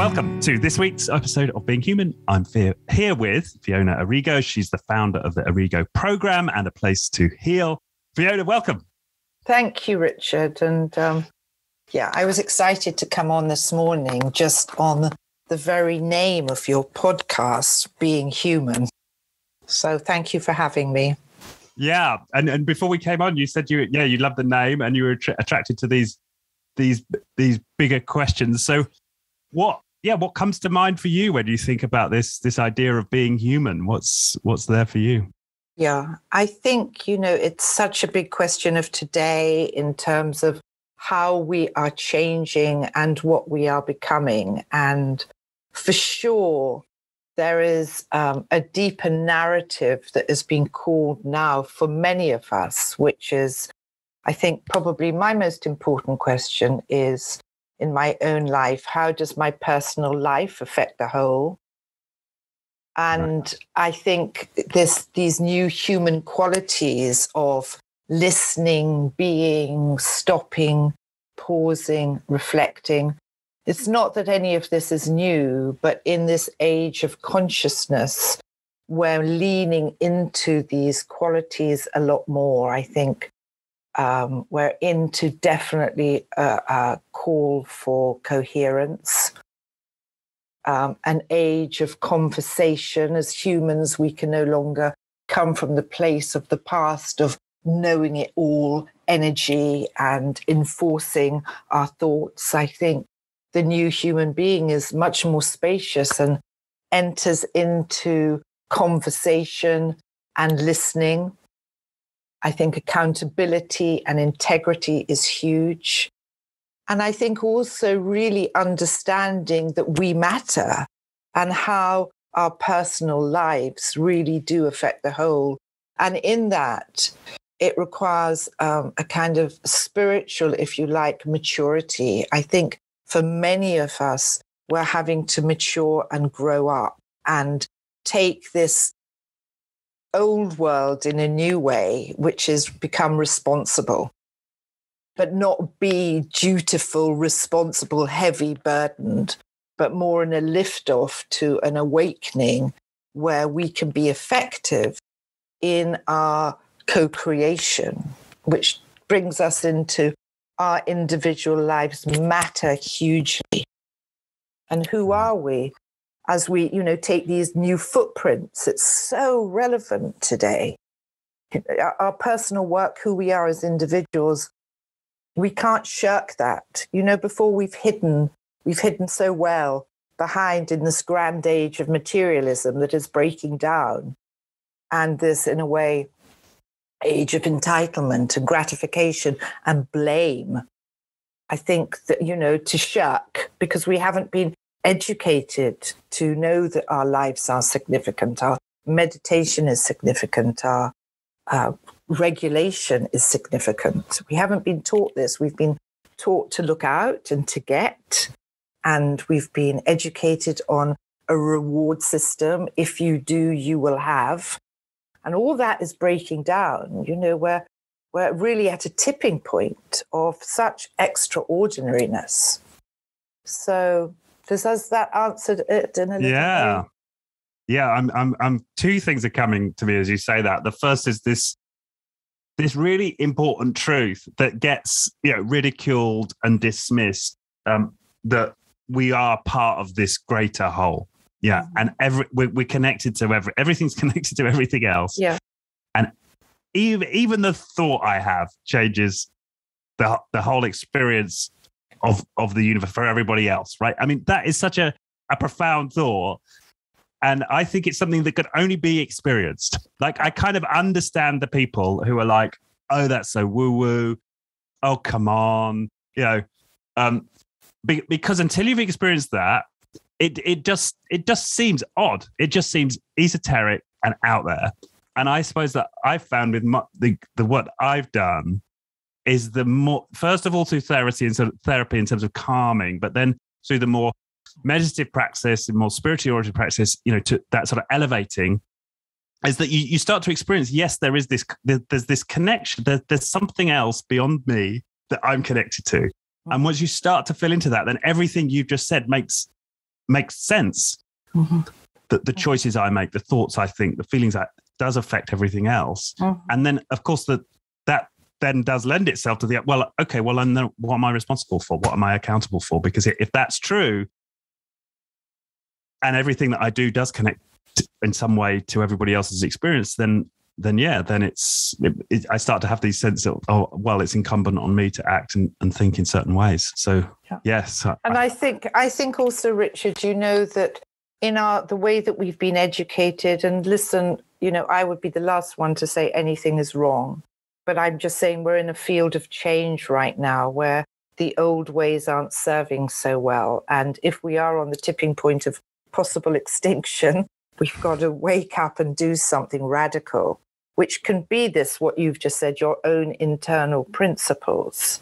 Welcome to this week's episode of Being Human. I'm here with Fiona Arrigo. She's the founder of the Arrigo Programme and A Place to Heal. Fiona, welcome. Thank you, Richard. And I was excited to come on this morning just on the very name of your podcast, Being Human. So thank you for having me. Yeah. And before we came on, you said you loved the name and you were attracted to these bigger questions. So what comes to mind for you when you think about this idea of being human? What's there for you? Yeah, I think, it's such a big question of today in terms of how we are changing and what we are becoming. And for sure, there is a deeper narrative that is being called now for many of us, which is, I think, probably my most important question is, in my own life, how does my personal life affect the whole? And I think these new human qualities of listening, being, stopping, pausing, reflecting, it's not that any of this is new, but in this age of consciousness, we're leaning into these qualities a lot more. I think we're into definitely a call for coherence, an age of conversation. As humans, we can no longer come from the place of the past of knowing it all, energy and enforcing our thoughts. I think the new human being is much more spacious and enters into conversation and listening. I think accountability and integrity is huge. And I think also really understanding that we matter and how our personal lives really do affect the whole. And in that, it requires a kind of spiritual, if you like, maturity. I think for many of us, we're having to mature and grow up and take this old world in a new way, which is become responsible, but not be dutiful, responsible, heavy burdened, but more in a lift off to an awakening where we can be effective in our co-creation, which brings us into our individual lives matter hugely. And who are we? As we, take these new footprints, it's so relevant today. Our personal work, who we are as individuals, we can't shirk that. Before we've hidden so well behind in this grand age of materialism that is breaking down, and this, in a way, age of entitlement and gratification and blame. I think that, to shirk, because we haven't been educated to know that our lives are significant, our meditation is significant, our regulation is significant. We haven't been taught this. We've been taught to look out and to get, and we've been educated on a reward system. If you do, you will have. And all that is breaking down. We're really at a tipping point of such extraordinariness. So does that answer it in a little way? Yeah. I'm two things are coming to me as you say that. The first is this really important truth that gets ridiculed and dismissed, that we are part of this greater whole. Yeah, and we're connected to everything's connected to everything else. Yeah, and even the thought I have changes the whole experience of the universe for everybody else, right? I mean, that is such a profound thought. And I think it's something that could only be experienced. Like, I kind of understand the people who are like, oh, that's so woo-woo. Oh, come on. Because until you've experienced that, it just seems odd. It just seems esoteric and out there. And I suppose that I've found with the what I've done is the more, first of all, through therapy in terms of calming, but then through the more meditative practice and more spiritually oriented practice, to that sort of elevating, is that you start to experience, yes, there's this connection. There's something else beyond me that I'm connected to. And once you start to fill into that, then everything you've just said makes makes sense. Mm-hmm. That the choices I make, the thoughts I think, the feelings that does affect everything else. Mm-hmm. And then, of course, that then does lend itself to the, well, okay, well, and then what am I responsible for? What am I accountable for? Because if that's true, and everything that I do does connect in some way to everybody else's experience, then I start to have these sense of, oh, well, it's incumbent on me to act and think in certain ways. So, yes. And I think also, Richard, that in the way that we've been educated, and listen, I would be the last one to say anything is wrong, but I'm just saying we're in a field of change right now where the old ways aren't serving so well. And if we are on the tipping point of possible extinction, we've got to wake up and do something radical, which can be what you've just said, your own internal principles.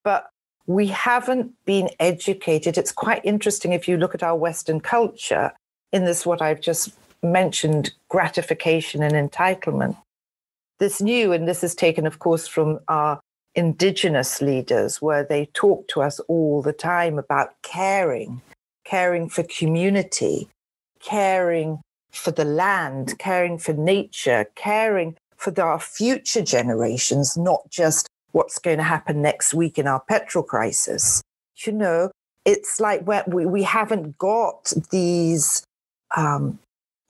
But we haven't been educated. It's quite interesting if you look at our Western culture in this, what I've just mentioned, gratification and entitlement. This is taken, of course, from our indigenous leaders, where they talk to us all the time about caring for community, caring for the land, caring for nature, caring for our future generations, not just what's going to happen next week in our petrol crisis. It's like we haven't got these, in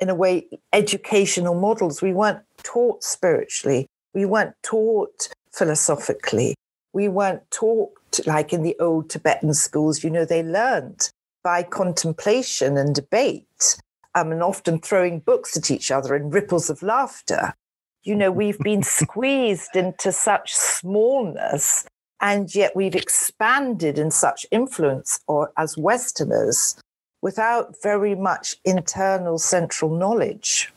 a way, educational models. We weren't taught spiritually. We weren't taught philosophically. We weren't taught like in the old Tibetan schools. They learned by contemplation and debate, and often throwing books at each other in ripples of laughter. We've been squeezed into such smallness, and yet we've expanded in such influence, or as Westerners, without very much internal central knowledge.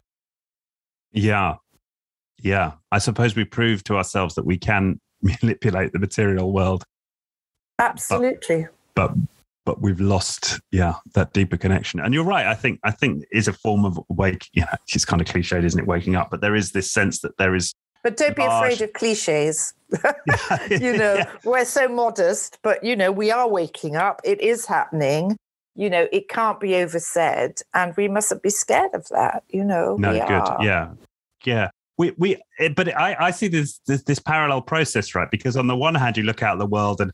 Yeah. I suppose we prove to ourselves that we can manipulate the material world. Absolutely. But we've lost, that deeper connection. And you're right. I think is a form of it's kind of cliched, isn't it? Waking up. But there is this sense that there is. But don't be afraid of cliches. We're so modest, but we are waking up. It is happening. It can't be oversaid, and we mustn't be scared of that. No, good. Yeah. But I see this parallel process, right? Because on the one hand, you look out at the world and,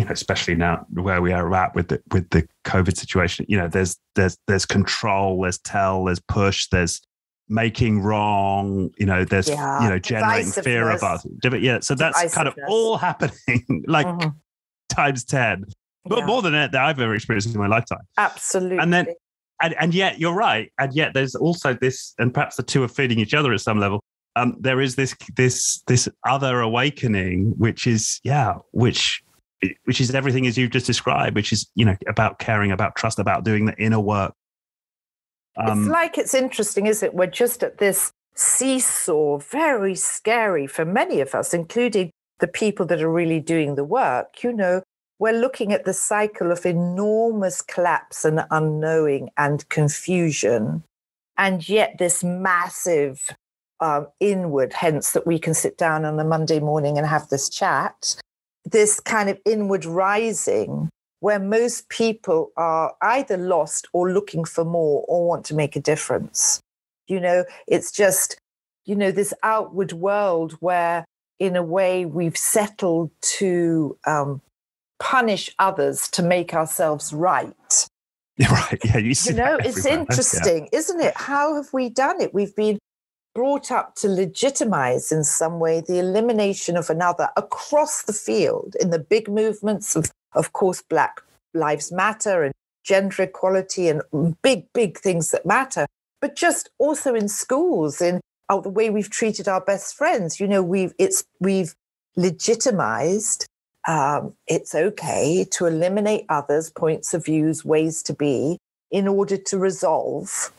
especially now where we are at with the COVID situation, there's control, there's tell, there's push, there's making wrong, there's, generating fear of us. So that's kind of all happening like times 10, but more than that I've ever experienced in my lifetime. Absolutely. And then, and yet you're right. And yet there's also this, and perhaps the two are feeding each other at some level. There is this other awakening, which is everything as you've just described, which is, about caring, about trust, about doing the inner work. It's interesting, isn't it? We're just at this seesaw, very scary for many of us, including the people that are really doing the work. We're looking at the cycle of enormous collapse and unknowing and confusion, and yet this massive inward, hence that we can sit down on a Monday morning and have this chat, this kind of inward rising where most people are either lost or looking for more or want to make a difference. It's just, this outward world where in a way we've settled to punish others to make ourselves right. Right. Yeah. It's interesting, isn't it? How have we done it? We've been brought up to legitimize in some way the elimination of another across the field in the big movements of course, Black Lives Matter and gender equality and big things that matter, but just also in schools, in the way we've treated our best friends. We've legitimized. It's okay to eliminate others' points of views, ways to be, in order to resolve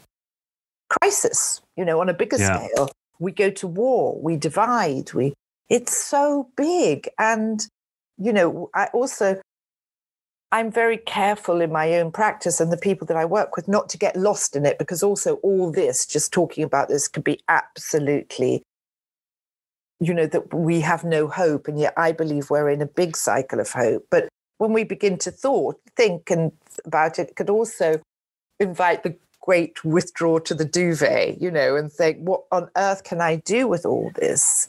crisis, on a bigger scale. We go to war, we divide, it's so big. And, I'm very careful in my own practice and the people that I work with not to get lost in it, because also all this, just talking about this, could be absolutely, that we have no hope. And yet I believe we're in a big cycle of hope. But when we begin to think about it, could also invite the great withdrawal to the duvet, and think, what on earth can I do with all this?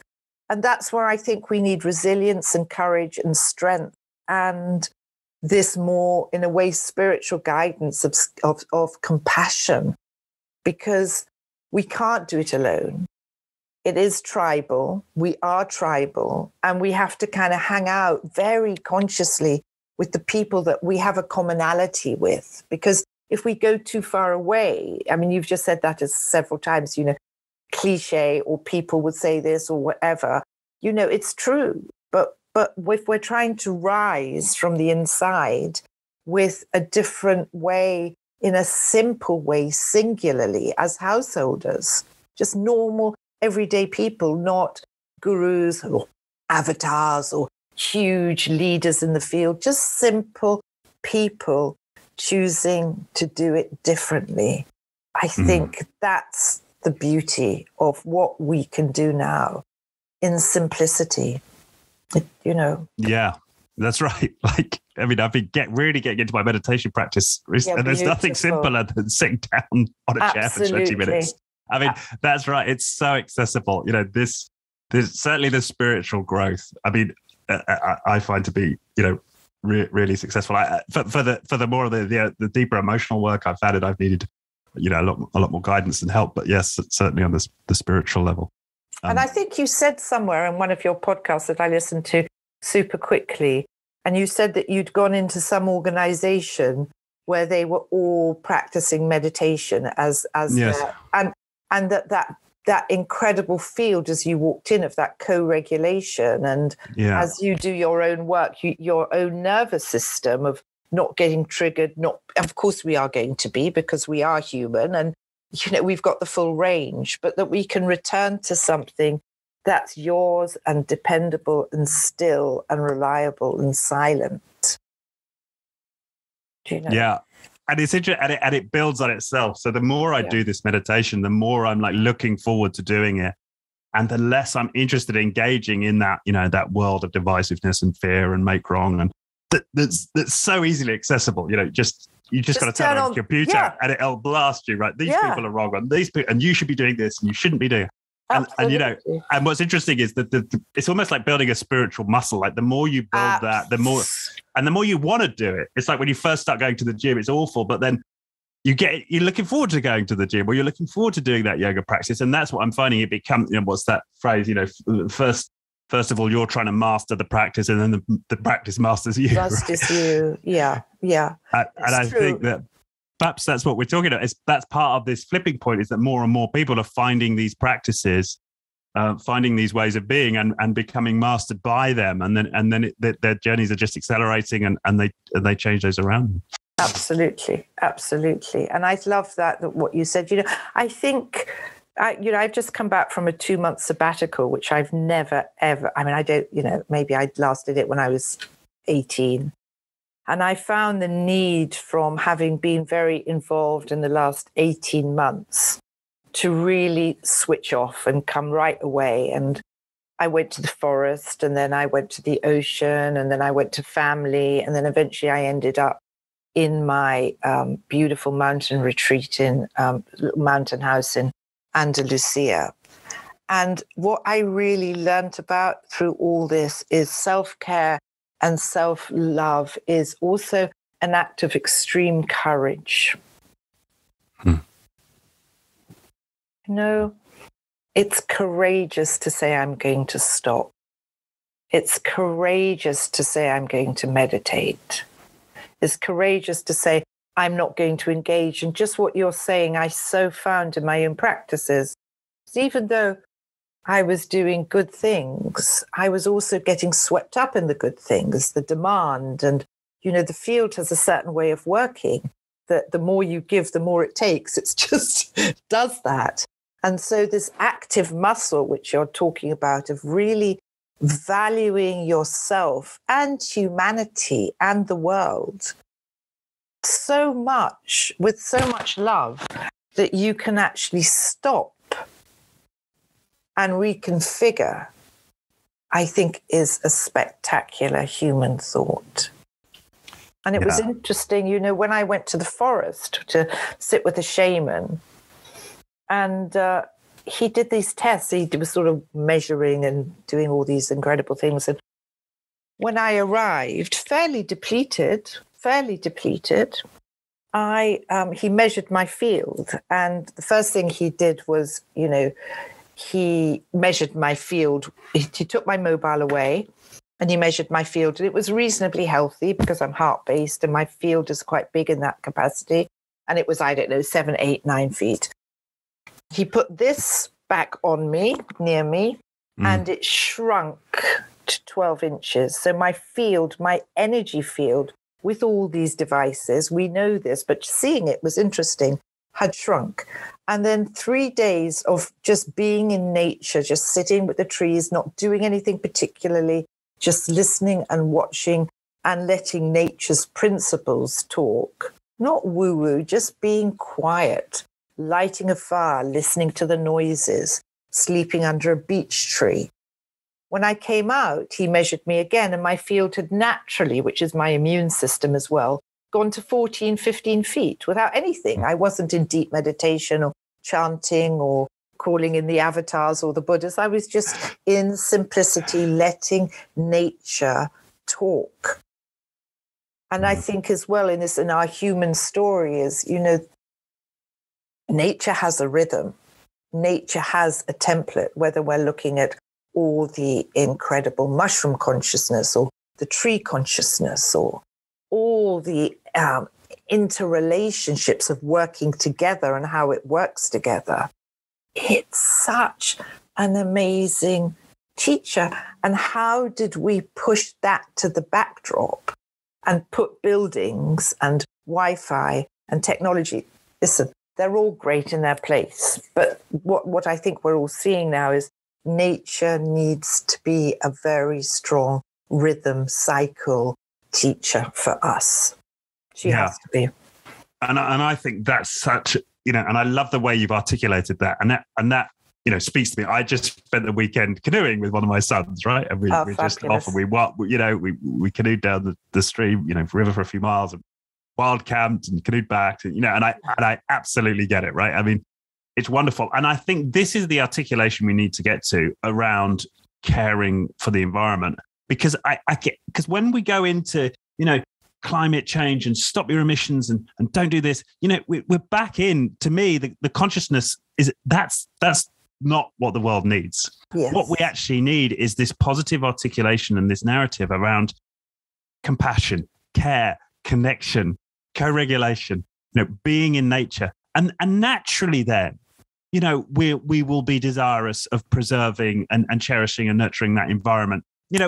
And that's where I think we need resilience and courage and strength and this more, in a way, spiritual guidance of compassion, because we can't do it alone. It is tribal. We are tribal, and we have to kind of hang out very consciously with the people that we have a commonality with. Because if we go too far away, I mean, you've just said that as several times, cliche, or people would say this or whatever, it's true. But if we're trying to rise from the inside with a different way, in a simple way, singularly, as householders, just normal, everyday people, not gurus or avatars or huge leaders in the field, just simple people choosing to do it differently. I think that's the beauty of what we can do now in simplicity, Yeah, that's right. I've been really getting into my meditation practice, and there's nothing simpler than sitting down on a chair for 20 minutes. I mean, that's right. It's so accessible. This certainly the spiritual growth. I mean, I find to be, really successful. For the more of the deeper emotional work I've found, I've needed, a lot more guidance and help. But yes, certainly on the spiritual level. And I think you said somewhere in one of your podcasts that I listened to super quickly, and you said that you'd gone into some organization where they were all practicing meditation as yes. and that incredible field as you walked in of that co-regulation, and as you do your own work, your own nervous system of not getting triggered, of course we are going to be, because we are human, and we've got the full range, but that we can return to something that's yours and dependable and still and reliable and silent. Yeah. And it's interesting, and it builds on itself. So the more I do this meditation, the more I'm looking forward to doing it, and the less I'm interested in engaging in that, that world of divisiveness and fear and make wrong, and that's so easily accessible. You just got to turn on the computer and it'll blast you. Right, these people are wrong, and these people, and you should be doing this, and you shouldn't be doing it. And and what's interesting is that it's almost like building a spiritual muscle. Like the more you build that, the more you want to do it. It's like when you first start going to the gym, it's awful, but then you're looking forward to going to the gym, or you're looking forward to doing that yoga practice. And that's what I'm finding. It becomes, what's that phrase? First of all, you're trying to master the practice, and then the practice masters you. Masters you, yeah. And I think that perhaps that's what we're talking about. That's part of this flipping point, is that more and more people are finding these practices, finding these ways of being, and becoming mastered by them, and then their journeys are just accelerating, and they change those around them. Absolutely. And I love that what you said. I think, I've just come back from a 2-month sabbatical, which I've never, ever, I don't, maybe I lasted it when I was 18. And I found the need, from having been very involved in the last 18 months, to really switch off and come right away. And I went to the forest, and then I went to the ocean, and then I went to family. And then eventually I ended up in my beautiful mountain retreat in mountain house in Andalusia. And what I really learned about through all this is self-care and self-love is also an act of extreme courage. It's courageous to say, I'm going to stop. It's courageous to say, I'm going to meditate. It's courageous to say, I'm not going to engage. And just what you're saying, I so found in my own practices, even though I was doing good things, I was also getting swept up in the good things, the demand. And, the field has a certain way of working, that the more you give, the more it takes. It's just does that. And so this active muscle, which you're talking about, of really valuing yourself and humanity and the world so much, with so much love, that you can actually stop and reconfigure, I think is a spectacular human thought. And it was interesting, when I went to the forest to sit with a shaman, and he did these tests. He was sort of measuring and doing all these incredible things. And when I arrived, fairly depleted, he measured my field. And the first thing he did was, he measured my field. He took my mobile away and he measured my field. And it was reasonably healthy because I'm heart-based and my field is quite big in that capacity. And it was, 7, 8, 9 feet. He put this back on me, near me, and it shrunk to 12 inches. So my field, my energy field, with all these devices, we know this, but seeing it was interesting, had shrunk. And then 3 days of just being in nature, just sitting with the trees, not doing anything particularly, just listening and watching and letting nature's principles talk. Not woo-woo, just being quiet, lighting a fire, listening to the noises, sleeping under a beech tree. When I came out, he measured me again, and my field had naturally, which is my immune system as well, gone to 14, 15 feet without anything. I wasn't in deep meditation or chanting or calling in the avatars or the Buddhas. I was just in simplicity, letting nature talk. And I think as well in our human story is, nature has a rhythm. Nature has a template, whether we're looking at all the incredible mushroom consciousness or the tree consciousness or all the interrelationships of working together and how it works together. It's such an amazing teacher. And how did we push that to the backdrop and put buildings and Wi-Fi and technology? Listen, they're all great in their place. But what I think we're all seeing now is nature needs to be a very strong rhythm cycle teacher for us. She has to be. And I think that's such, and I love the way you've articulated that. And that speaks to me. I just spent the weekend canoeing with one of my sons, right? And we just off and we canoed down the stream, river for a few miles and wild camped and canoed back, and I absolutely get it, right? I mean, it's wonderful. And I think this is the articulation we need to get to around caring for the environment, because because when we go into, climate change and stop your emissions and don't do this, we're back in, to me, the consciousness is that's not what the world needs. Yes. What we actually need is this positive articulation and this narrative around compassion, care, connection, co-regulation, being in nature. And naturally then, we will be desirous of preserving and cherishing and nurturing that environment,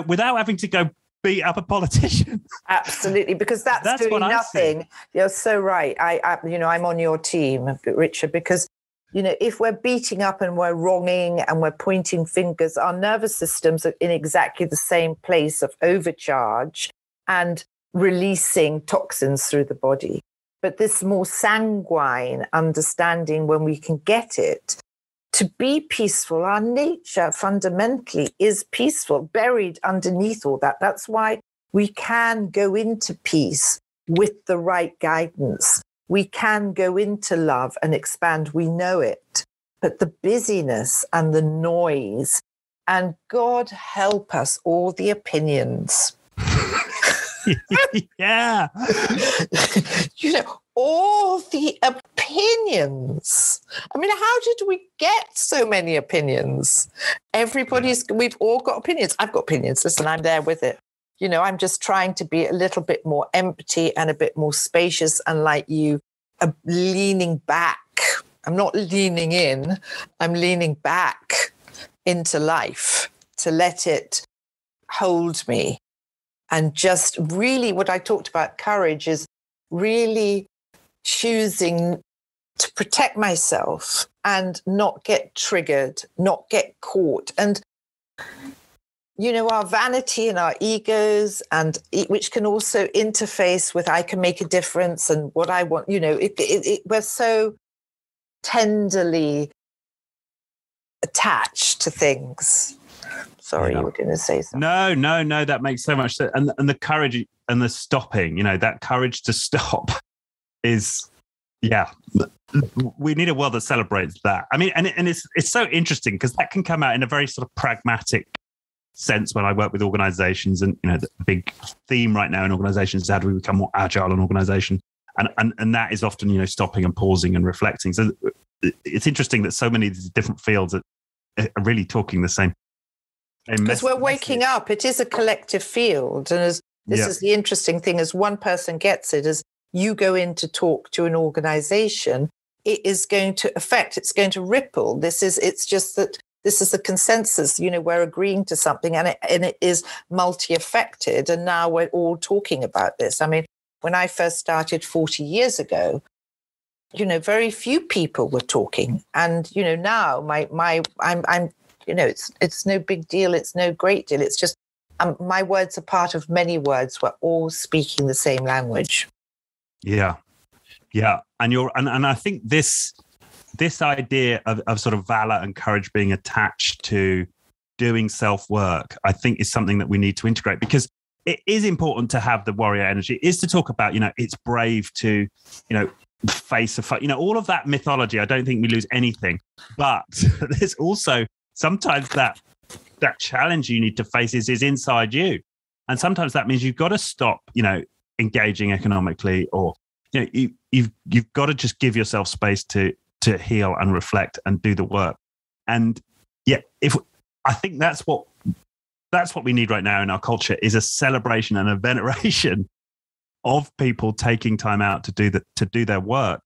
without having to go beat up a politician. Absolutely, because that's doing nothing. You're so right. I'm on your team, Richard, because, if we're beating up and we're wronging and we're pointing fingers, our nervous systems are in exactly the same place of overcharge and releasing toxins through the body. But this more sanguine understanding, when we can get it, to be peaceful, our nature fundamentally is peaceful, buried underneath all that. That's why we can go into peace with the right guidance. We can go into love and expand. We know it. But the busyness and the noise, and God help us, all the opinions. Yeah. All the opinions. I mean, how did we get so many opinions? We've all got opinions. I've got opinions. Listen, I'm there with it. I'm just trying to be a little bit more empty and a bit more spacious, and like you, leaning back. I'm not leaning in. I'm leaning back into life to let it hold me. And just really, what I talked about courage is really choosing to protect myself and not get triggered, not get caught. And, our vanity and our egos, and which can also interface with I can make a difference and what I want, we're so tenderly attached to things. Sorry, you were going to say something. No. That makes so much sense. And the courage and the stopping, that courage to stop is, we need a world that celebrates that. I mean, and it's so interesting because that can come out in a very sort of pragmatic sense when I work with organizations. And, the big theme right now in organizations is how do we become more agile in organization? And that is often, stopping and pausing and reflecting. So it's interesting that so many of these different fields are really talking the same. Because we're waking up. It is a collective field. And this is the interesting thing, as one person gets it, as you go in to talk to an organization, it is going to affect, it's going to ripple. It's just that this is the consensus, we're agreeing to something and it is multi-affected. And now we're all talking about this. I mean, when I first started 40 years ago, very few people were talking. And, now it's no big deal. It's no great deal. It's just my words are part of many words. We're all speaking the same language. Yeah. And I think this idea of sort of valor and courage being attached to doing self-work, I think is something that we need to integrate, because it is important to have the warrior energy. It is to talk about, it's brave to, face a fight, all of that mythology. I don't think we lose anything, but there's also sometimes that challenge you need to face is inside you. And sometimes that means you've got to stop, engaging economically, or, you've got to just give yourself space to heal and reflect and do the work. And I think that's what we need right now in our culture, is a celebration and a veneration of people taking time out to do their work.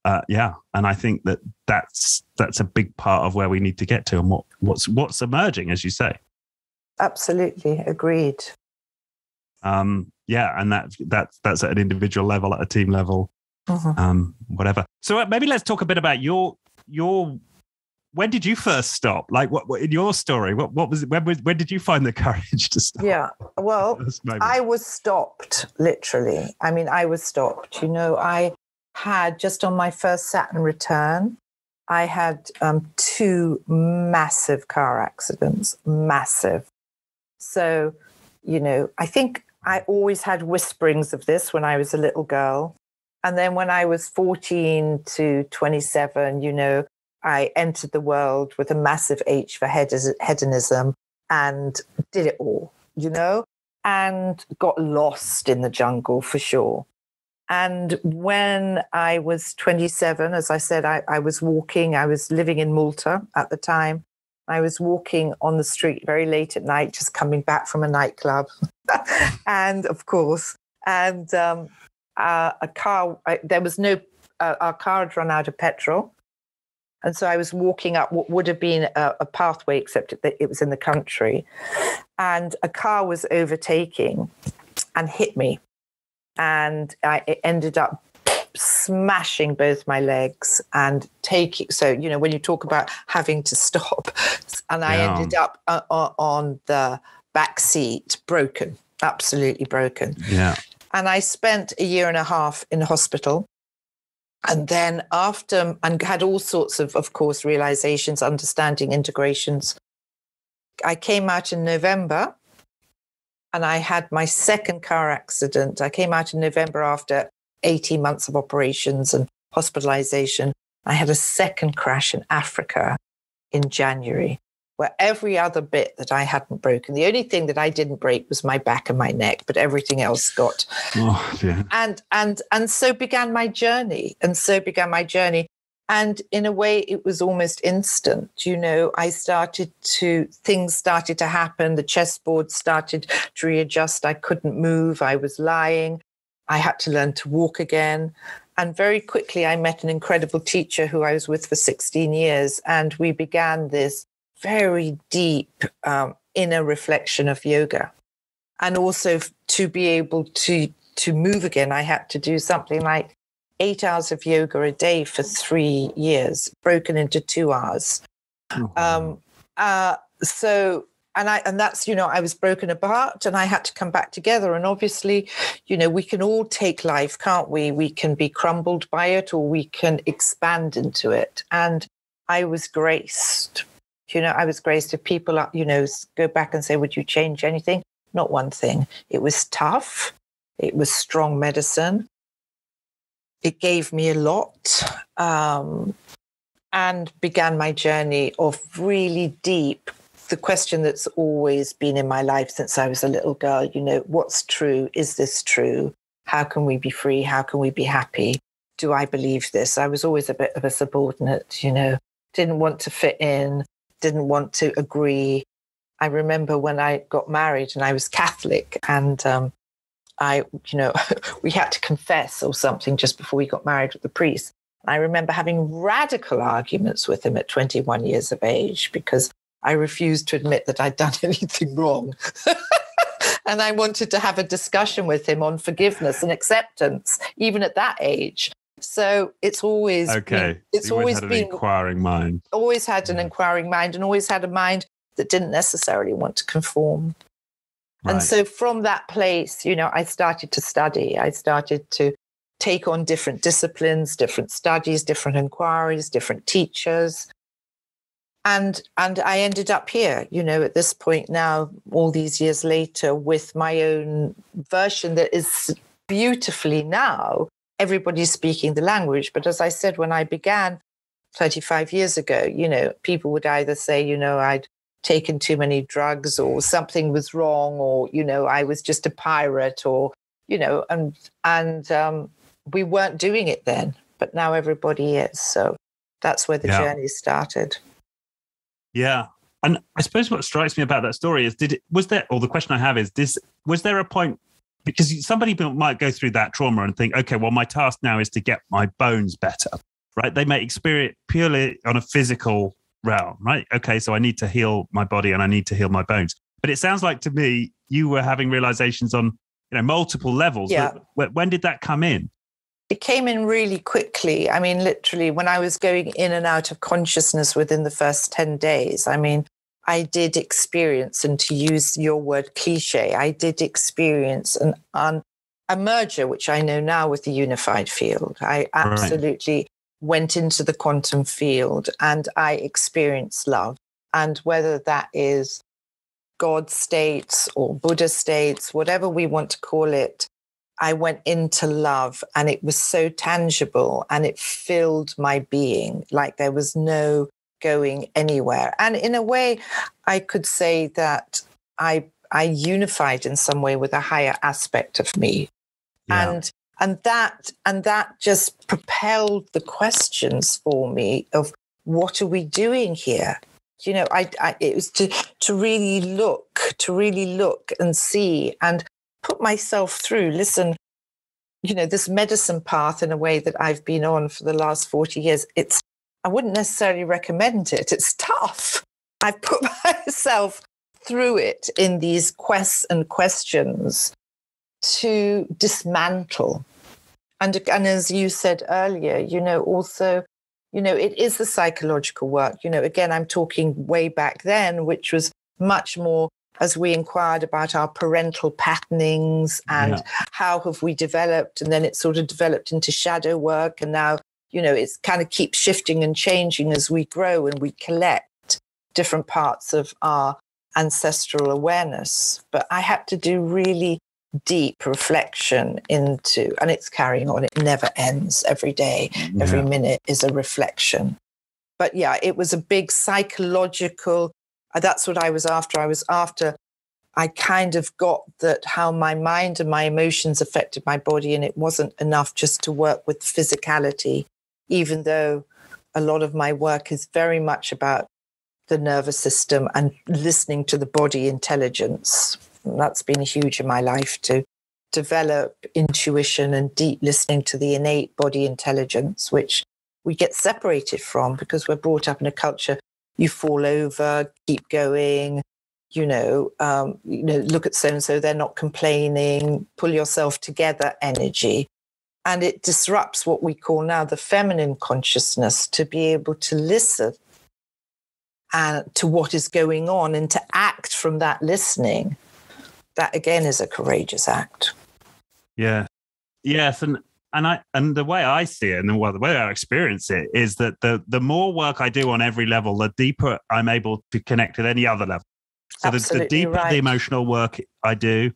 And I think that's a big part of where we need to get to, and what's emerging, as you say. Absolutely agreed. And that's at an individual level, at a team level, whatever. So maybe let's talk a bit about your. When did you first stop? Like, what in your story? What was it? When did you find the courage to stop? Yeah, well, I was stopped, literally. I mean, I was stopped. I had, just on my first Saturn return, I had 2 massive car accidents, massive. So, I think I always had whisperings of this when I was a little girl. And then when I was 14 to 27, I entered the world with a massive H for hedonism and did it all, and got lost in the jungle for sure. And when I was 27, as I said, I was walking. I was living in Malta at the time. I was walking on the street very late at night, just coming back from a nightclub. And a car, there was no, our car had run out of petrol. And so I was walking up what would have been a pathway, except that it was in the country. And a car was overtaking and hit me. And it ended up smashing both my legs and so, when you talk about having to stop, and I ended up on the back seat, broken, absolutely broken. Yeah. And I spent a year and a half in hospital. And then and had all sorts of course, realizations, understanding, integrations. I came out in November and I had my second car accident. I came out in November after 18 months of operations and hospitalization. I had a second crash in Africa in January, where every other bit that I hadn't broken, the only thing that I didn't break was my back and my neck, but everything else got. Oh, yeah. And so began my journey. And in a way, it was almost instant. Things started to happen. The chessboard started to readjust. I couldn't move. I was lying. I had to learn to walk again. And very quickly, I met an incredible teacher who I was with for 16 years. And we began this very deep inner reflection of yoga. And also to be able to move again, I had to do something like 8 hours of yoga a day for 3 years, broken into 2 hours. Oh, wow. And that's, I was broken apart and I had to come back together. And obviously, we can all take life, can't we? We can be crumbled by it or we can expand into it. And I was graced I was graced if people, go back and say, would you change anything? Not one thing. It was tough. It was strong medicine. It gave me a lot, and began my journey of really deep, the question that's always been in my life since I was a little girl, what's true? Is this true? How can we be free? How can we be happy? Do I believe this? I was always a bit of a subordinate, didn't want to fit in, didn't want to agree. I remember when I got married and I was Catholic, and we had to confess or something just before we got married with the priest. I remember having radical arguments with him at 21 years of age because I refused to admit that I'd done anything wrong. And I wanted to have a discussion with him on forgiveness and acceptance, even at that age. So it's always okay. It's always been an inquiring mind. Always had an inquiring mind, and always had a mind that didn't necessarily want to conform. Right. And so from that place, I started to study. I started to take on different disciplines, different studies, different inquiries, different teachers. And I ended up here, at this point now, all these years later, with my own version that is beautifully now, everybody's speaking the language. But as I said, when I began 35 years ago, people would either say, I'd taken too many drugs, or something was wrong, or, I was just a pirate, or, and we weren't doing it then, but now everybody is. So that's where the journey started. Yeah. And I suppose what strikes me about that story is, the question I have is this, was there a point, because somebody might go through that trauma and think, okay, well, my task now is to get my bones better, right? They may experience purely on a physical realm, right? Okay, so I need to heal my body and I need to heal my bones. But it sounds like to me, you were having realizations on, multiple levels. Yeah. When did that come in? It came in really quickly. I mean, literally, when I was going in and out of consciousness within the first 10 days, I did experience, and to use your word cliche, I did experience a merger, which I know now with the unified field. I absolutely went into the quantum field and I experienced love. And whether that is God states or Buddha states, whatever we want to call it, I went into love, and it was so tangible, and it filled my being like there was no going anywhere. And in a way, I could say that I unified in some way with a higher aspect of me. Yeah. And that just propelled the questions for me of, what are we doing here? It was to really look and see and put myself through, listen, this medicine path in a way that I've been on for the last 40 years. I wouldn't necessarily recommend it. It's tough. I've put myself through it in these quests and questions to dismantle. And as you said earlier, also, it is the psychological work. Again, I'm talking way back then, which was much more as we inquired about our parental patternings and how have we developed, and then it sort of developed into shadow work. And now, it's kind of keeps shifting and changing as we grow and we collect different parts of our ancestral awareness. But I had to do really deep reflection into, and it's carrying on. It never ends. Every day, every minute is a reflection. But it was a big psychological, that's what I was after. I kind of got that how my mind and my emotions affected my body, and it wasn't enough just to work with physicality, even though a lot of my work is very much about the nervous system and listening to the body intelligence. And that's been huge in my life, to develop intuition and deep listening to the innate body intelligence, which we get separated from because we're brought up in a culture. You fall over, keep going, look at so-and-so, they're not complaining, pull yourself together energy. And it disrupts what we call now the feminine consciousness, to be able to listen to what is going on and to act from that listening. That, again, is a courageous act. Yeah. Yes. And and the way I see it, and the way I experience it, is that the more work I do on every level, the deeper I'm able to connect at any other level. So the deeper the emotional work I do,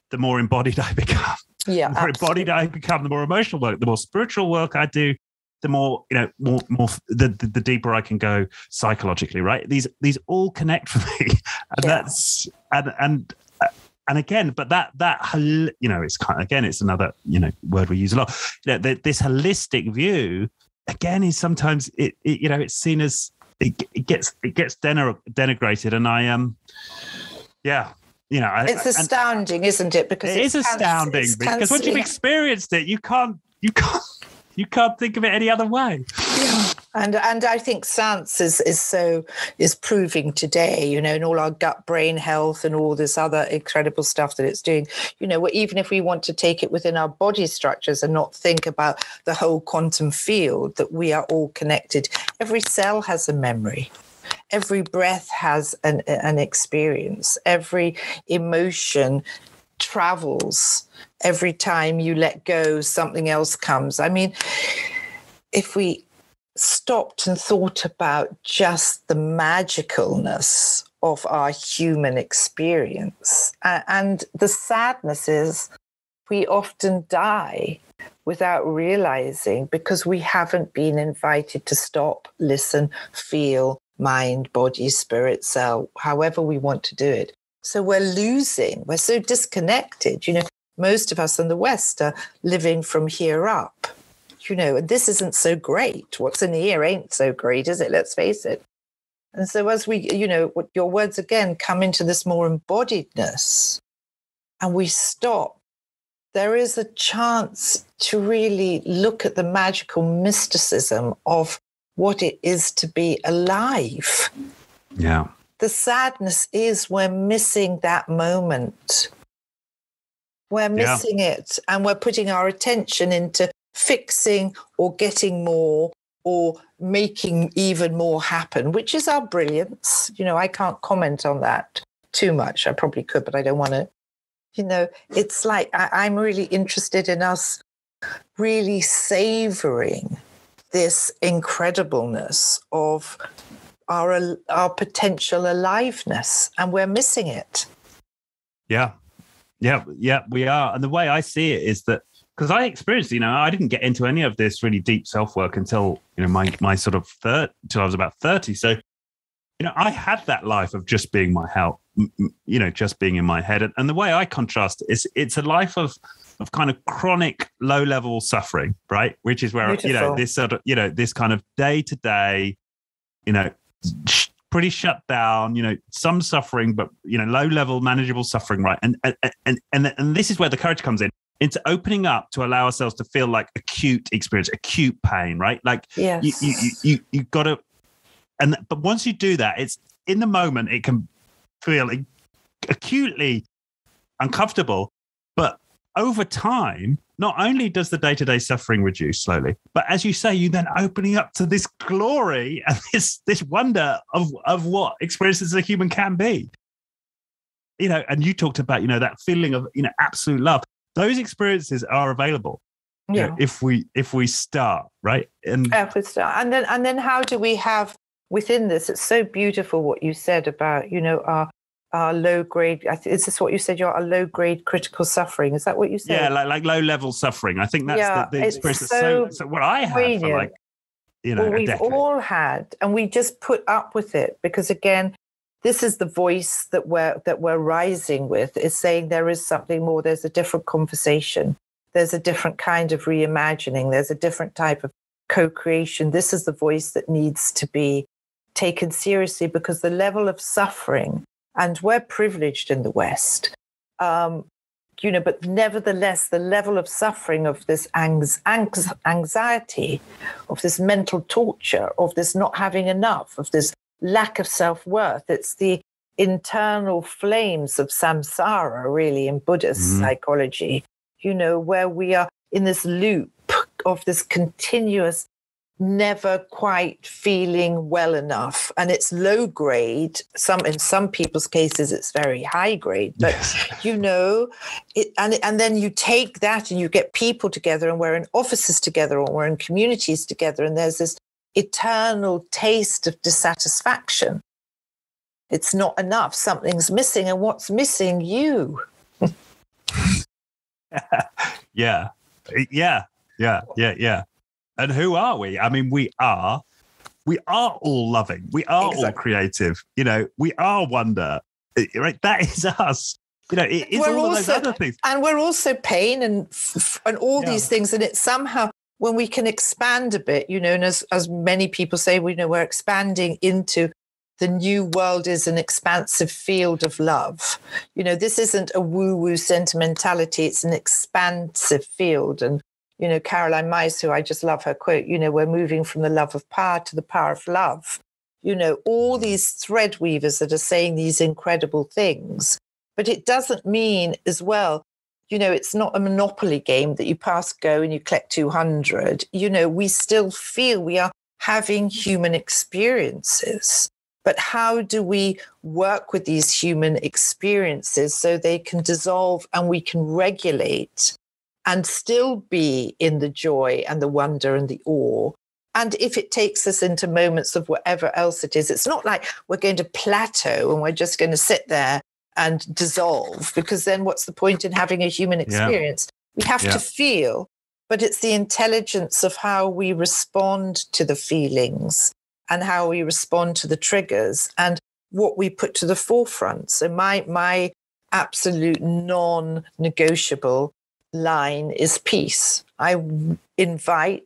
the more embodied I become. Yeah, the more embodied I become, the more emotional work, the more spiritual work I do, the more, the deeper I can go psychologically, right? These all connect for me. And that's, and again, but that, it's kind of, again, it's another, word we use a lot. This holistic view, again, is sometimes it's seen as, it gets denigrated. And it's astounding, isn't it? Because it is astounding because once you've experienced it, you can't think of it any other way. Yeah. And I think science is proving today, in all our gut brain health and all this other incredible stuff that it's doing, even if we want to take it within our body structures and not think about the whole quantum field, that we are all connected. Every cell has a memory. Every breath has an experience. Every emotion travels. Every time you let go, something else comes. I mean, if we stopped and thought about just the magicalness of our human experience, and the sadness is we often die without realizing because we haven't been invited to stop, listen, feel, mind, body, spirit, cell, however we want to do it. So we're so disconnected. Most of us in the West are living from here up, and this isn't so great. What's in here ain't so great, is it? Let's face it. And so as we, your words again come into this more embodiedness and we stop, there is a chance to really look at the magical mysticism of what it is to be alive. Yeah. The sadness is we're missing that moment. We're missing it, and we're putting our attention into fixing or getting more or making even more happen, which is our brilliance. I can't comment on that too much. I probably could, but I don't want to. It's like I'm really interested in us really savoring this incredibleness of our potential aliveness, and we're missing it. Yeah, we are. And the way I see it is that, because I experienced, I didn't get into any of this really deep self-work until, my sort of till I was about 30. So, I had that life of just being my health, just being in my head. And the way I contrast it is it's a life of kind of chronic low-level suffering, right? Which is where, this sort of, this kind of day-to-day, pretty shut down, some suffering, but, low-level manageable suffering, right? And this is where the courage comes in, into opening up to allow ourselves to feel like acute experience, acute pain, right? Like yes. you got to, but once you do that, it's in the moment, it can feel acutely uncomfortable, but over time, not only does the day-to-day suffering reduce slowly, but as you say, you then opening up to this glory and this wonder of what experiences a human can be. And you talked about, that feeling of, absolute love. Those experiences are available. If we start, right? If we start. And then how do we have within this? It's so beautiful what you said about, our low grade. Is this what you said? You're a low grade critical suffering. Is that what you said? Yeah, like low level suffering. I think that's the experience. That's so what I had for like, we've all had, and we just put up with it because again, this is the voice that we're rising with, is saying there is something more. There's a different conversation. There's a different kind of reimagining. There's a different type of co-creation. This is the voice that needs to be taken seriously because the level of suffering, and we're privileged in the West, but nevertheless, the level of suffering of this anxiety, of this mental torture, of this not having enough, of this lack of self-worth, it's the internal flames of samsara, really, in Buddhist psychology, where we are in this loop of this continuous never quite feeling well enough, and it's low grade. In some people's cases it's very high grade, but and then you take that and you get people together, and we're in offices together, or we're in communities together, and there's this eternal taste of dissatisfaction. It's not enough, something's missing, and what's missing? You. Yeah. And who are we? I mean, we are all loving. We are all creative. We are wonder. Right? That is us. It's all of those other things. And we're also pain and all these things. And it's somehow, when we can expand a bit, and as many people say, we're expanding into the new world is an expansive field of love. This isn't a woo-woo sentimentality. It's an expansive field. And Caroline Myss, who I just love her quote, we're moving from the love of power to the power of love. All these thread weavers that are saying these incredible things. But it doesn't mean as well, it's not a Monopoly game that you pass go and you collect 200. We still feel we are having human experiences. But how do we work with these human experiences so they can dissolve and we can regulate and still be in the joy and the wonder and the awe? And if it takes us into moments of whatever else it is, it's not like we're going to plateau and we're just going to sit there and dissolve, because then what's the point in having a human experience? We have to feel, but it's the intelligence of how we respond to the feelings and how we respond to the triggers and what we put to the forefront. So my absolute non-negotiable line is peace. I invite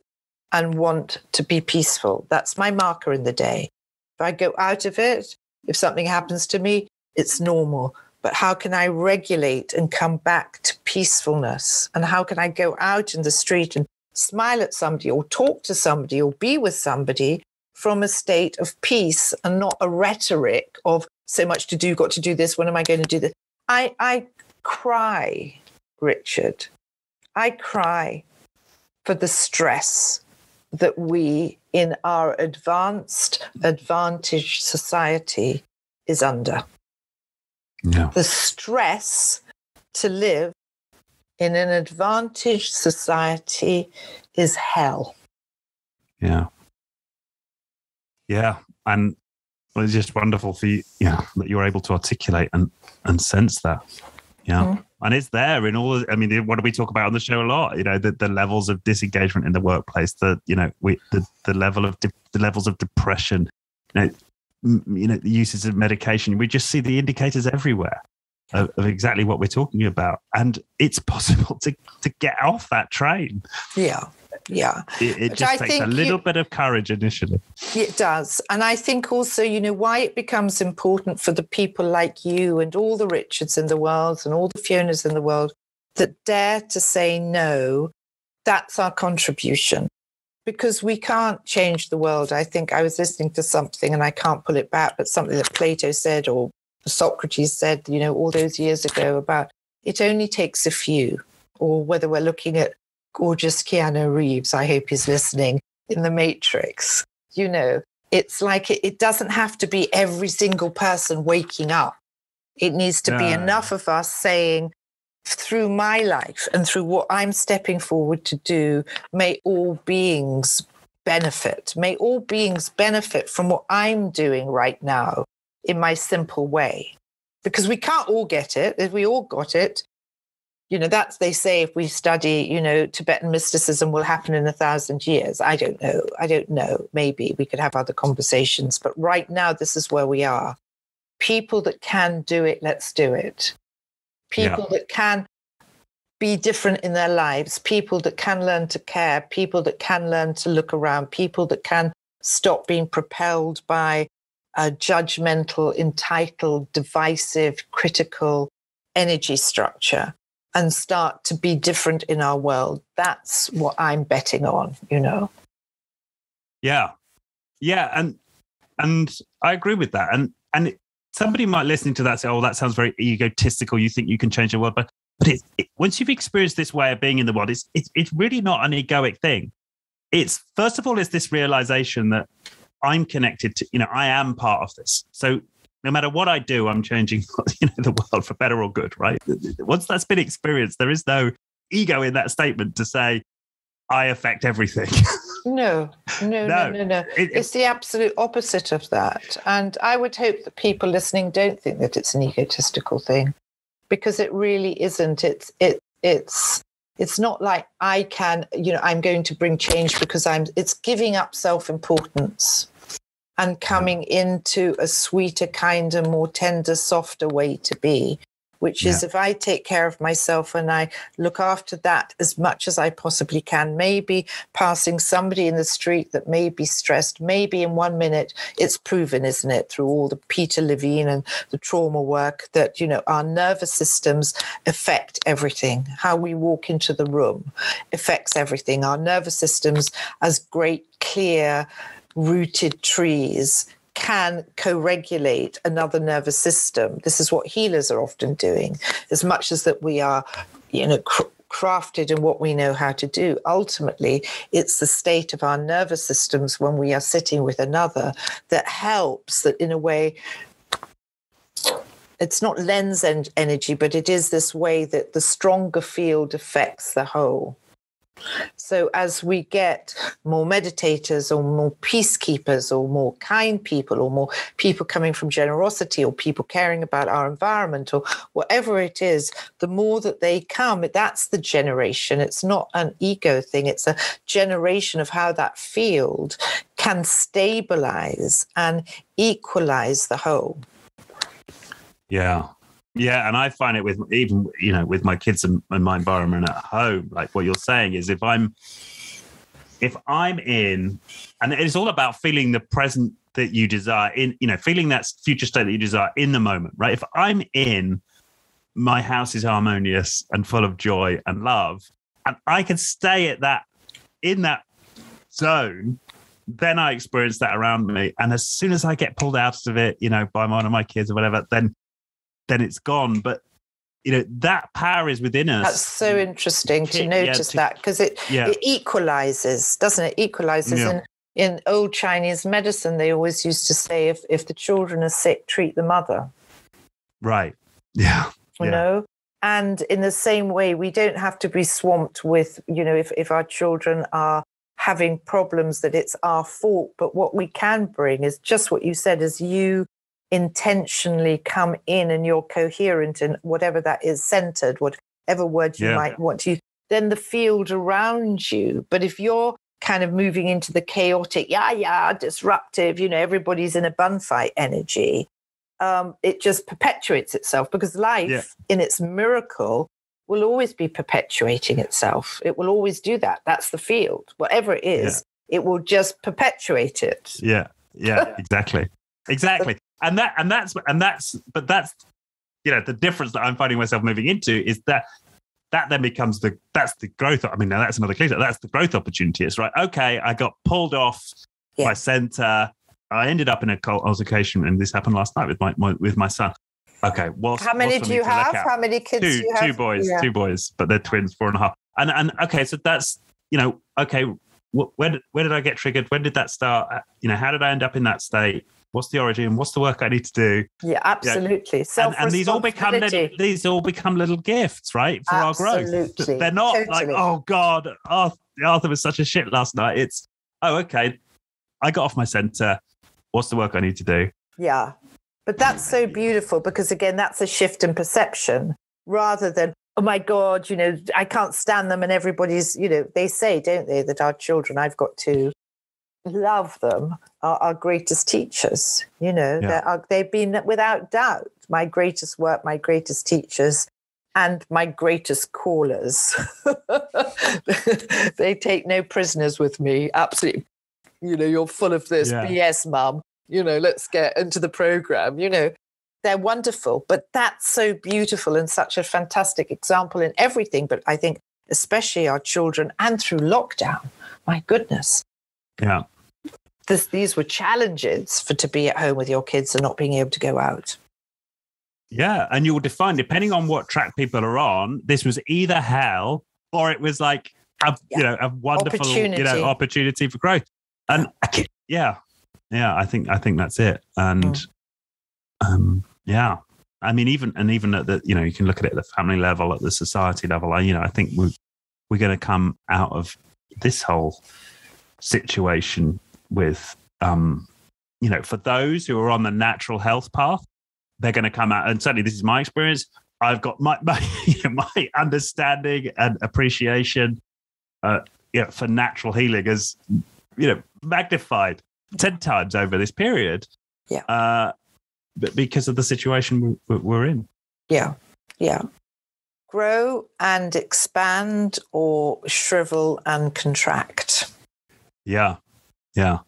and want to be peaceful. That's my marker in the day. If I go out of it, if something happens to me, it's normal. But how can I regulate and come back to peacefulness? And how can I go out in the street and smile at somebody or talk to somebody or be with somebody from a state of peace and not a rhetoric of so much to do, got to do this, when am I going to do this? I cry, Richard. I cry for the stress that we in our advantaged society is under. Yeah. The stress to live in an advantaged society is hell. Yeah. Yeah. And it's just wonderful for you, that you're able to articulate and sense that. Yeah. Mm-hmm. And it's there in all. I mean, what do we talk about on the show a lot? The levels of disengagement in the workplace. The levels of depression. The uses of medication. We just see the indicators everywhere of exactly what we're talking about, and it's possible to get off that train. Yeah. It just takes a little bit of courage initially. It does. And I think also, why it becomes important for the people like you and all the Richards in the world and all the Fionas in the world that dare to say no, that's our contribution. Because we can't change the world. I think I was listening to something, and I can't pull it back, but something that Plato said or Socrates said, all those years ago, about it only takes a few, or whether we're looking at gorgeous Keanu Reeves, I hope he's listening, in The Matrix. It's like it doesn't have to be every single person waking up. It needs to be enough of us saying, through my life and through what I'm stepping forward to do, may all beings benefit. May all beings benefit from what I'm doing right now in my simple way. Because we can't all get it. If we all got it, that's, they say, if we study, Tibetan mysticism will happen in 1,000 years. I don't know. Maybe we could have other conversations. But right now, this is where we are. People that can do it, let's do it. People that can be different in their lives, people that can learn to care, people that can learn to look around, people that can stop being propelled by a judgmental, entitled, divisive, critical energy structure and start to be different in our world. That's what I'm betting on, Yeah. And I agree with that. And somebody might listening to that say, "Oh, that sounds very egotistical. You think you can change the world." But once you've experienced this way of being in the world, it's really not an egoic thing. it's first of all, it's this realization that I'm connected to, I am part of this. So no matter what I do, I'm changing, the world for better or good, right? Once that's been experienced, there is no ego in that statement to say, I affect everything. No. It's the absolute opposite of that. And I would hope that people listening don't think that it's an egotistical thing, because it really isn't. It's not like I can, I'm going to bring change because it's giving up self-importance and coming into a sweeter, kinder, more tender, softer way to be, which is if I take care of myself and I look after that as much as I possibly can, maybe passing somebody in the street that may be stressed, maybe in 1 minute, it's proven, isn't it, through all the Peter Levine and the trauma work that, our nervous systems affect everything. How we walk into the room affects everything. Our nervous systems, as great, clear, rooted trees, can co-regulate another nervous system. This is what healers are often doing, as much as that we are, crafted in what we know how to do. Ultimately, it's the state of our nervous systems when we are sitting with another that helps, that in a way, it's not lens energy, but it is this way that the stronger field affects the whole. So as we get more meditators or more peacekeepers or more kind people or more people coming from generosity or people caring about our environment or whatever it is, the more that they come, that's the generation. It's not an ego thing. It's a generation of how that field can stabilize and equalize the whole. Yeah. Yeah, and I find it with with my kids and my environment at home, like what you're saying is if I'm in, and it's all about feeling the present that you desire feeling that future state that you desire in the moment, right? If I'm in, my house is harmonious and full of joy and love, and I can stay in that zone, then I experience that around me. And as soon as I get pulled out of it, by one of my kids or whatever, then it's gone. But that power is within us. That's so interesting to notice that, because it equalizes, doesn't it? Equalizes. In old Chinese medicine, they always used to say, if the children are sick, treat the mother. Right. Yeah. And in the same way, we don't have to be swamped with, if our children are having problems, that it's our fault. But what we can bring is just what you said, is you intentionally come in and you're coherent and whatever that is, centered, whatever word you might want to use, then the field around you. But if you're kind of moving into the chaotic, disruptive, everybody's in a bun fight energy, it just perpetuates itself, because life in its miracle will always be perpetuating itself. It will always do that. That's the field. Whatever it is, it will just perpetuate it. Yeah, exactly. And that's the difference that I'm finding myself moving into is that then becomes that's the growth. I mean, now that's another case. That's the growth opportunity. It's right. Okay, I got pulled off my center. I ended up in a cult altercation, and this happened last night with my son. Okay, how many do you have? How many kids do you have? Two boys, but they're twins, 4.5. And okay, so that's okay. Where did I get triggered? When did that start? How did I end up in that state? What's the origin? What's the work I need to do? Yeah, absolutely. And these all become little gifts, right, for our growth. They're not like, oh God, Arthur was such a shit last night. It's, okay, I got off my center. What's the work I need to do? Yeah, but that's so beautiful, because again, that's a shift in perception rather than, oh my God, I can't stand them, and everybody's, they say, don't they, that our children, I've got to love them, are our greatest teachers. They've been, without doubt, my greatest work, my greatest teachers, and my greatest callers. They take no prisoners with me. Absolutely. You're full of this BS, Mum. Let's get into the program. They're wonderful, but that's so beautiful and such a fantastic example in everything. But I think especially our children, and through lockdown, my goodness. Yeah. These were challenges to be at home with your kids and not being able to go out. Yeah. And you will define, depending on what track people are on, this was either hell or it was like a wonderful opportunity for growth. And I think that's it. And I mean, even at the, you can look at it at the family level, at the society level. I think we're going to come out of this whole situation with, for those who are on the natural health path, they're going to come out. And certainly this is my experience. I've got my understanding and appreciation for natural healing as, magnified 10 times over this period. Yeah. But because of the situation we're in. Yeah. Yeah. Grow and expand, or shrivel and contract. Yeah. Yeah.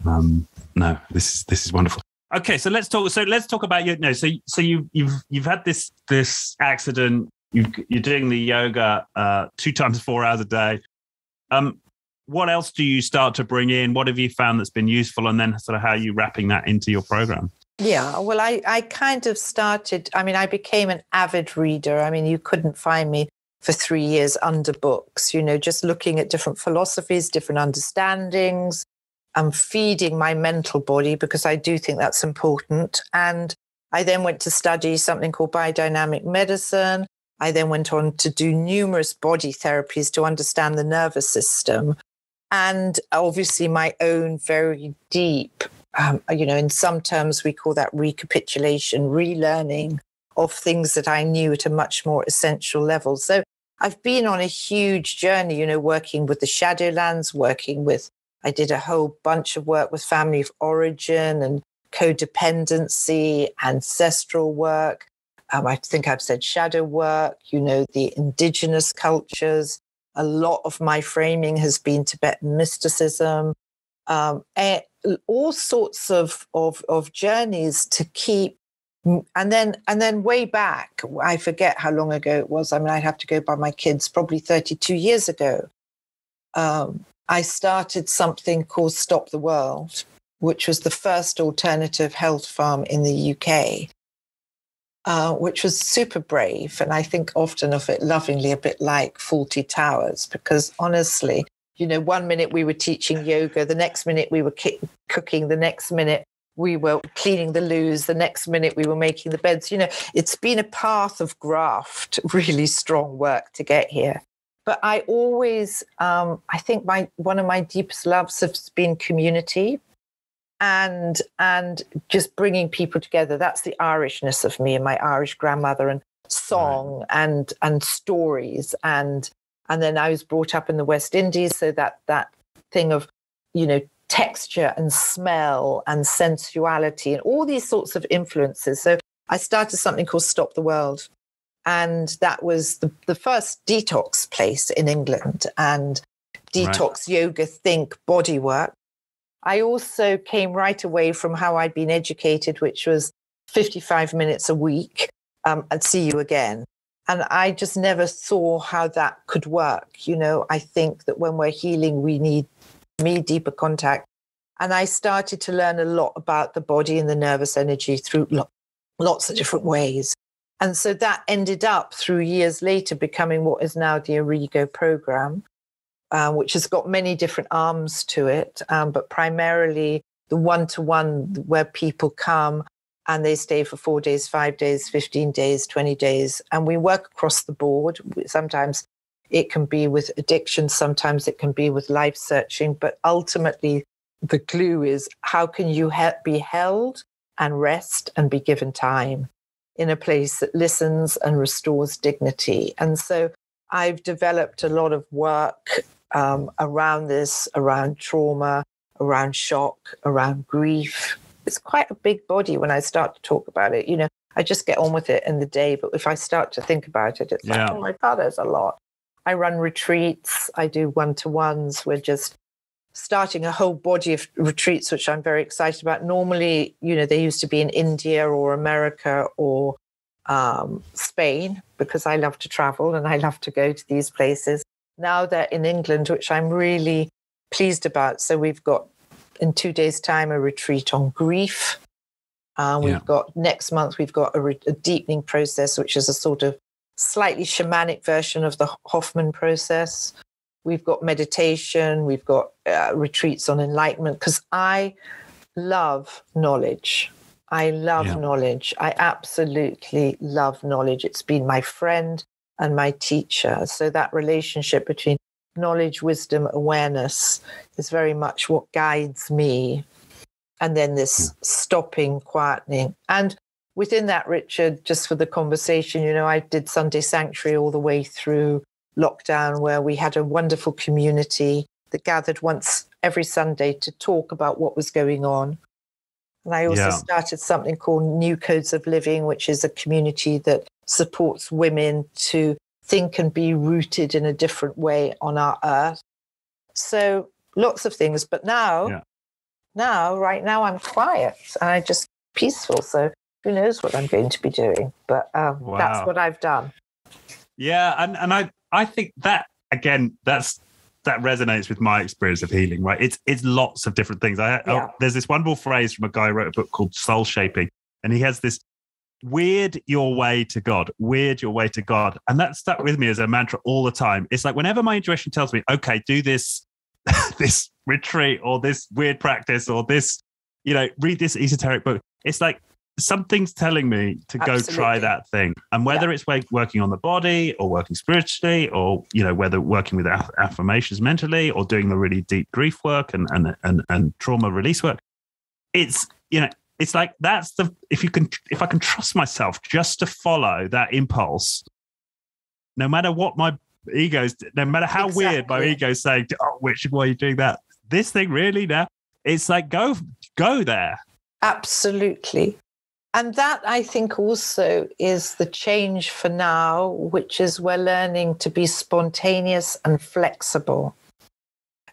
No, this is wonderful. Okay, so let's talk about your. So you've had this accident. You're doing the yoga 2 times 4 hours a day. What else do you start to bring in? What have you found that's been useful, and then sort of how are you wrapping that into your program? Yeah, well, I kind of started. I mean, I became an avid reader. I mean, you couldn't find me for 3 years under books. Just looking at different philosophies, different understandings. I'm feeding my mental body, because I do think that's important. And I then went to study something called biodynamic medicine. I then went on to do numerous body therapies to understand the nervous system. And obviously my own very deep, in some terms we call that recapitulation, relearning of things that I knew at a much more essential level. So I've been on a huge journey, working with the Shadowlands, I did a whole bunch of work with family of origin and codependency, ancestral work. I think I've said shadow work, the indigenous cultures. A lot of my framing has been Tibetan mysticism, all sorts of journeys to keep. And then way back, I forget how long ago it was. I mean, I'd have to go by my kids, probably 32 years ago. I started something called Stop the World, which was the first alternative health farm in the UK, which was super brave. And I think often of it lovingly a bit like Fawlty Towers, because honestly, 1 minute we were teaching yoga, the next minute we were cooking, the next minute we were cleaning the loos, the next minute we were making the beds. It's been a path of graft, really strong work to get here. But I always, I think one of my deepest loves has been community and just bringing people together. That's the Irishness of me and my Irish grandmother, and song and stories. And then I was brought up in the West Indies, so that thing of, texture and smell and sensuality and all these sorts of influences. So I started something called Stop the World. And that was the first detox place in England, and detox yoga, think body work. I also came right away from how I'd been educated, which was 55 minutes a week, and see you again. And I just never saw how that could work. I think that when we're healing, we need deeper contact. And I started to learn a lot about the body and the nervous energy through lots of different ways. And so that ended up, through years later, becoming what is now the Arrigo Programme, which has got many different arms to it, but primarily the one-to-one, where people come and they stay for 4 days, 5 days, 15 days, 20 days. And we work across the board. Sometimes it can be with addiction, sometimes it can be with life searching, but ultimately the clue is, how can you be held and rest and be given time in a place that listens and restores dignity? And so I've developed a lot of work around this, around trauma, around shock, around grief. It's quite a big body when I start to talk about it. I just get on with it in the day, but if I start to think about it, it's like, oh my God, there's a lot. I run retreats. I do one-to-ones. We're just starting a whole body of retreats, which I'm very excited about. Normally, they used to be in India or America or Spain, because I love to travel and I love to go to these places. Now they're in England, which I'm really pleased about. So we've got, in 2 days' time, a retreat on grief. We've got, next month, we've got a deepening process, which is a sort of slightly shamanic version of the Hoffman process. we've got meditation, we've got retreats on enlightenment, because I love knowledge. I love knowledge. I absolutely love knowledge. It's been my friend and my teacher. So that relationship between knowledge, wisdom, awareness is very much what guides me. And then this stopping, quietening. And within that, Richard, just for the conversation, I did Sunday Sanctuary all the way through lockdown, where we had a wonderful community that gathered once every Sunday to talk about what was going on. And I also started something called New Codes of Living, which is a community that supports women to think and be rooted in a different way on our earth. So lots of things. But right now I'm quiet and I'm just peaceful. So who knows what I'm going to be doing. But that's what I've done. Yeah. And I think that, again, that resonates with my experience of healing, right? It's lots of different things. There's this wonderful phrase from a guy who wrote a book called Soul Shaping, and he has this weird your way to God. And that stuck with me as a mantra all the time. It's like whenever my intuition tells me, okay, do this, this retreat or this weird practice or this, read this esoteric book, it's like something's telling me to go try that thing. And whether it's working on the body or working spiritually, or whether working with affirmations mentally or doing the really deep grief work and trauma release work, it's like that's if I can trust myself just to follow that impulse, no matter what my ego's, no matter how weird my ego's saying, oh, Richard, why are you doing that? This thing really now, it's like go there. Absolutely. And that, I think, also is the change for now, which is we're learning to be spontaneous and flexible.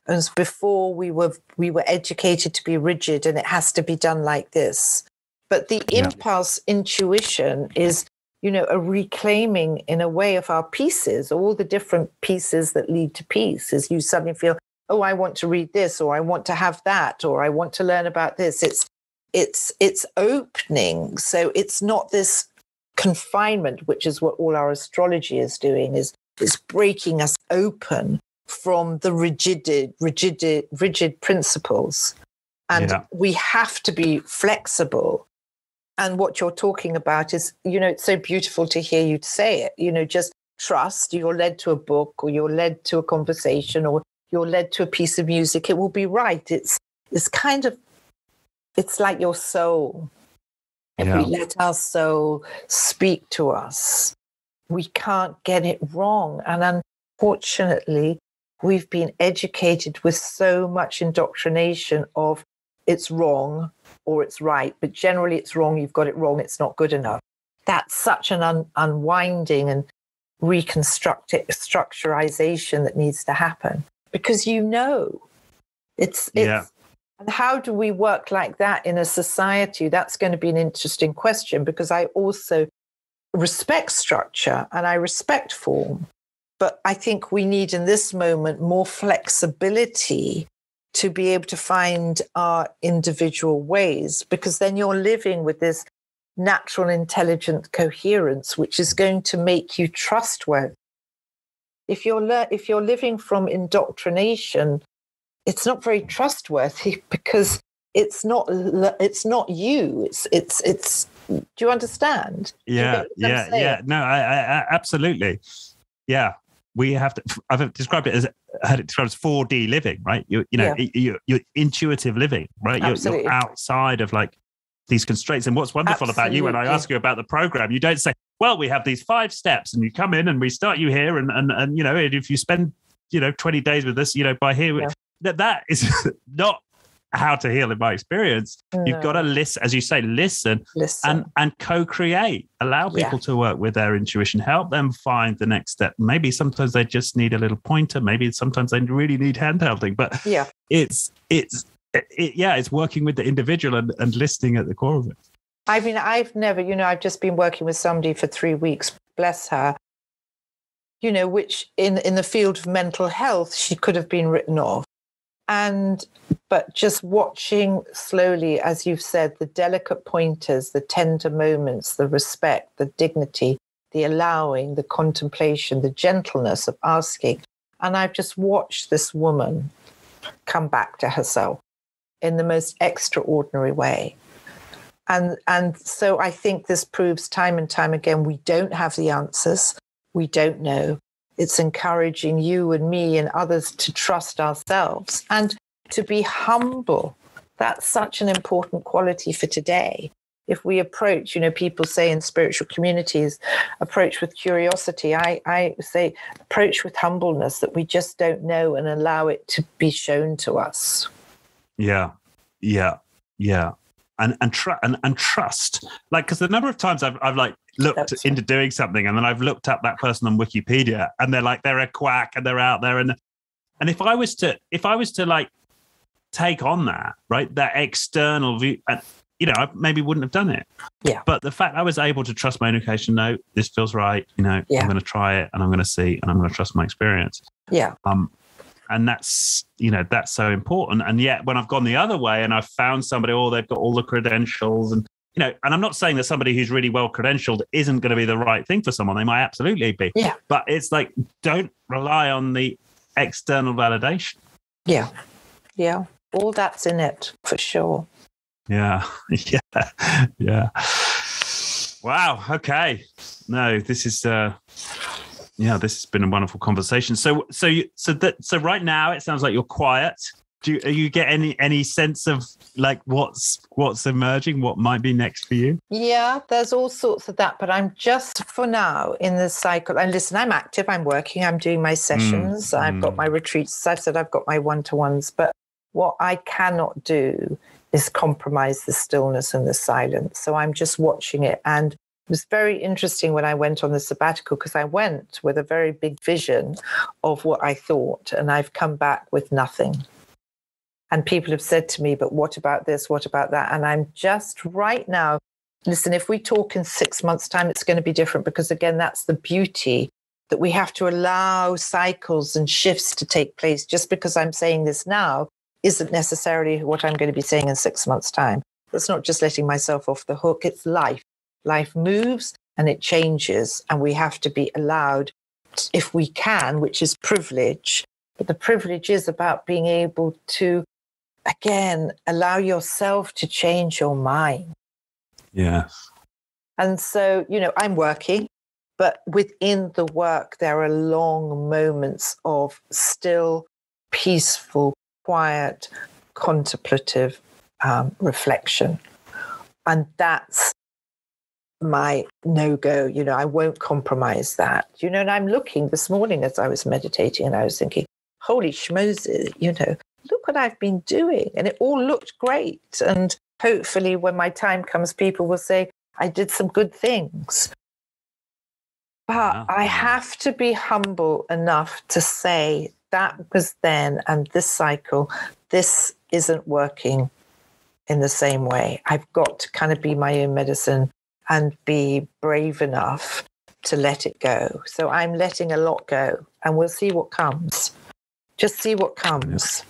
As before, we were educated to be rigid and it has to be done like this. But the impulse intuition is, a reclaiming in a way of our pieces, all the different pieces that lead to peace. As you suddenly feel, oh, I want to read this, or I want to have that, or I want to learn about this. It's opening. So it's not this confinement, which is what all our astrology is doing, is breaking us open from the rigid principles. And we have to be flexible. And what you're talking about is, it's so beautiful to hear you say it, just trust. You're led to a book, or you're led to a conversation, or you're led to a piece of music. It will be right. It's kind of, it's like your soul. If we let our soul speak to us, we can't get it wrong. And unfortunately, we've been educated with so much indoctrination of it's wrong or it's right, but generally it's wrong, you've got it wrong, it's not good enough. That's such an unwinding and structurization that needs to happen, because it's and how do we work like that in a society? That's going to be an interesting question, because I also respect structure and I respect form. But I think we need in this moment more flexibility to be able to find our individual ways, because then you're living with this natural, intelligent coherence, which is going to make you trustworthy. If you're living from indoctrination, it's not very trustworthy, because it's not you. It's. Do you understand? Yeah. No, I absolutely. Yeah, we have to. I've described it as 4D living, right? You're intuitive living, right? You're outside of like these constraints. And what's wonderful about you, when I ask you about the program, you don't say, well, we have these 5 steps and you come in and we start you here. And if you spend, 20 days with us, by here, that is not how to heal in my experience. No. You've got to listen, as you say, listen. And co-create, allow people to work with their intuition, help them find the next step. Maybe sometimes they just need a little pointer. Maybe sometimes they really need handholding, but it's working with the individual and listening at the core of it. I mean, I've never, I've just been working with somebody for 3 weeks, bless her, which in the field of mental health, she could have been written off. But just watching slowly, as you've said, the delicate pointers, the tender moments, the respect, the dignity, the allowing, the contemplation, the gentleness of asking, And I've just watched this woman come back to herself in the most extraordinary way. And so I think this proves time and time again, we don't have the answers. We don't know. It's encouraging you and me and others to trust ourselves and to be humble. That's such an important quality for today. If we approach, people say in spiritual communities, approach with curiosity. I say approach with humbleness, that we just don't know, and allow it to be shown to us. Yeah. And trust. Like, because the number of times I've like looked into doing something, and then I've looked up that person on Wikipedia, and they're a quack, and they're out there, and if I was to like take on that, right, that external view, I maybe wouldn't have done it. Yeah. But the fact I was able to trust my own intuition, no, this feels right. I'm going to try it, and I'm going to see, and I'm going to trust my experience. Yeah. And that's so important. And yet when I've gone the other way and I've found somebody, they've got all the credentials, and, and I'm not saying that somebody who's really well credentialed isn't going to be the right thing for someone. They might absolutely be. Yeah. But it's like, don't rely on the external validation. Yeah. Yeah. All that's in it for sure. Yeah. Yeah. Wow. Okay. No, this is, this has been a wonderful conversation. So right now it sounds like you're quiet. Do you get any sense of like what's emerging, what might be next for you? Yeah, there's all sorts of that, but I'm just for now in the cycle. And listen, I'm active, I'm working, I'm doing my sessions, I've got my retreats. As I've said, I've got my one-to-ones, but what I cannot do is compromise the stillness and the silence. So I'm just watching it. And it was very interesting when I went on the sabbatical, because I went with a very big vision of what I thought, and I've come back with nothing. And people have said to me, but what about this? What about that? And I'm just right now, listen, if we talk in 6 months' time, it's going to be different, because again, that's the beauty, that we have to allow cycles and shifts to take place. Just because I'm saying this now isn't necessarily what I'm going to be saying in 6 months' time. It's not just letting myself off the hook. It's life. Life moves and it changes, and we have to be allowed, if we can, which is privilege. But the privilege is about being able to, again, allow yourself to change your mind. Yes. And so, I'm working, but within the work, there are long moments of still, peaceful, quiet, contemplative reflection. And that's my no-go. I won't compromise that. And I'm looking this morning as I was meditating, and I was thinking, holy schmoes, look what I've been doing. And it all looked great. And hopefully when my time comes, people will say, I did some good things. But I have to be humble enough to say that was then, and this cycle, this isn't working in the same way. I've got to kind of be my own medicine and be brave enough to let it go. So I'm letting a lot go, and we'll see what comes. Just see what comes. Yeah.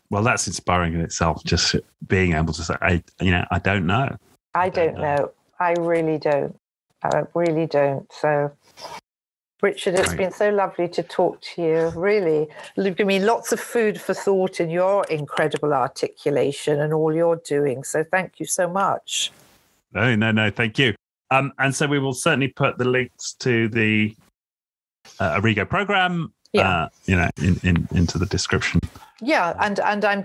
Well, that's inspiring in itself, just being able to say, I don't know. I don't know. I really don't. I really don't. So, Richard, it's been so lovely to talk to you. Really, give me lots of food for thought in your incredible articulation and all you're doing. So thank you so much. No, thank you. And so we will certainly put the links to the Arrigo Programme, into the description. Yeah, and I'm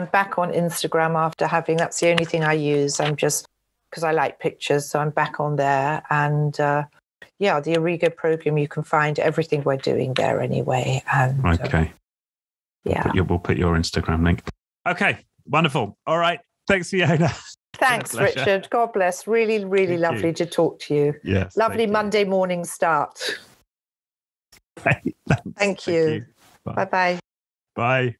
back on Instagram after having, that's the only thing I use. I'm just, because I like pictures, so I'm back on there. And the Arrigo Programme, you can find everything we're doing there anyway. And okay. We'll put your Instagram link. Okay, wonderful. All right. Thanks, Fiona. Thanks, Richard. God bless. Really, really lovely to talk to you. Yes. Lovely Monday morning start. Thank you. Bye. Bye-bye. Bye.